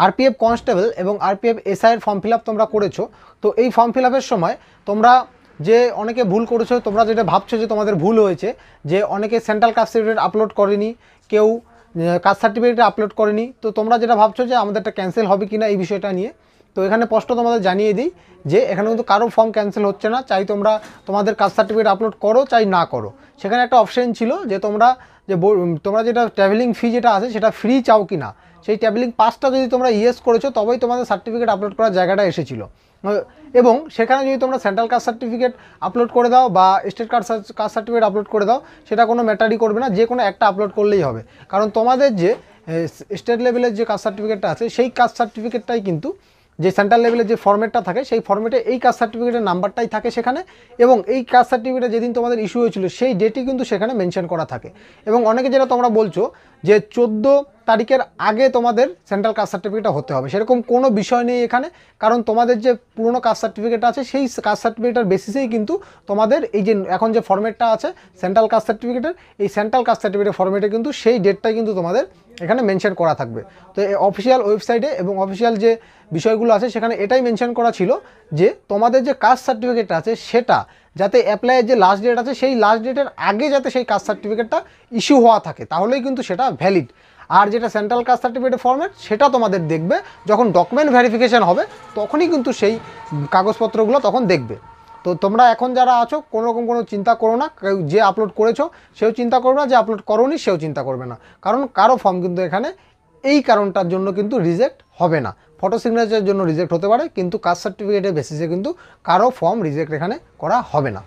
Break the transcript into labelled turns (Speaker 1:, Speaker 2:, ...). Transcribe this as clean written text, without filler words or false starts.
Speaker 1: RPF constable এবং RPF এসআইয়ের form fill up তোমরা করেছো। তো এই ফর্ম ফিল আপের সময় তোমরা যে অনেকে ভুল করেছো, তোমরা যেটা ভাবছো যে তোমাদের ভুল হয়েছে, যে অনেকে সেন্ট্রাল কাস্ট সার্টিফিকেট আপলোড করেনি, কেউ কাস্ট সার্টিফিকেট আপলোড করেনি। তো তোমরা যেটা ভাবছো যে আমাদেরটা ক্যান্সেল হবে কি না এই বিষয়টা নিয়ে, তো এখানে স্পষ্ট তোমাদের জানিয়ে দিই যে এখানে কিন্তু কারো ফর্ম ক্যান্সেল হচ্ছে না। চাই তোমরা তোমাদের কাস্ট সার্টিফিকেট আপলোড করো চাই না করো, সেখানে একটা অপশন ছিল যে তোমরা যেটা ট্রাভেলিং ফি যেটা আছে সেটা ফ্রি চাও কি না, সেই ট্রাভেলিং পাসটা যদি তোমরা ইয়েস করেছো তবেই তোমাদের সার্টিফিকেট আপলোড করার জায়গাটা এসেছিলো। এবং সেখানে যদি তোমরা সেন্ট্রাল কাস্ট সার্টিফিকেট আপলোড করে দাও বা স্টেট কাস্ট সার্টিফিকেট আপলোড করে দাও, সেটা কোনো ম্যাটারই করবে না, যে কোনো একটা আপলোড করলেই হবে। কারণ তোমাদের যে স্টেট লেভেলের যে কাস্ট সার্টিফিকেটটা আছে সেই কাস্ট সার্টিফিকেটটাই কিন্তু যে সেন্ট্রাল লেভেলের যে ফর্মেটটা থাকে সেই ফর্মেটে এই কাস্ট সার্টিফিকেটের নাম্বারটাই থাকে সেখানে, এবং এই কাস্ট সার্টিফিকেটে যেদিন তোমাদের ইস্যু হয়েছিল সেই ডেটই কিন্তু সেখানে মেনশন করা থাকে। এবং অনেকে যেটা তোমরা বলছো যে 14 তারিখের আগে তোমাদের সেন্ট্রাল কাস্ট সার্টিফিকেটটা হতে হবে, সেরকম কোনো বিষয় নেই এখানে। কারণ তোমাদের যে পুরনো কাস্ট সার্টিফিকেট আছে সেই কাস্ট সার্টিফিকেটের বেসিসেই কিন্তু তোমাদের এই যে এখন যে ফর্মেটটা আছে সেন্ট্রাল কাস্ট সার্টিফিকেটের, এই সেন্ট্রাল কাস্ট সার্টিফিকেটের ফর্মেটে কিন্তু সেই ডেটটাই কিন্তু তোমাদের এখানে মেনশন করা থাকবে। তো এই অফিসিয়াল ওয়েবসাইটে এবং অফিসিয়াল যে বিষয়গুলো আছে সেখানে এটাই মেনশন করা ছিল যে তোমাদের যে কাস্ট সার্টিফিকেট আছে সেটা যাতে অ্যাপ্লাইয়ের যে লাস্ট ডেট আছে সেই লাস্ট ডেটের আগে যাতে সেই কাস্ট সার্টিফিকেটটা ইস্যু হওয়া থাকে, তাহলেই কিন্তু সেটা ভ্যালিড। আর যেটা সেন্ট্রাল কাস্ট সার্টিফিকেটের ফর্মেট সেটা তোমাদের দেখবে যখন ডকুমেন্ট ভেরিফিকেশান হবে, তখনই কিন্তু সেই কাগজপত্রগুলো তখন দেখবে। তো তোমরা এখন যারা আছো কোনোরকম কোনো চিন্তা করো না, যে আপলোড করেছো সেও চিন্তা করবে না, যে আপলোড করোনি সেও চিন্তা করবে না। কারণ কারো ফর্ম কিন্তু এখানে এই কারণটার জন্য কিন্তু রিজেক্ট হবে না। ফটো সিগনেচারের জন্য রিজেক্ট হতে পারে, কিন্তু কাস্ট সার্টিফিকেটের বেসিসে কিন্তু কারো ফর্ম রিজেক্ট এখানে করা হবে না।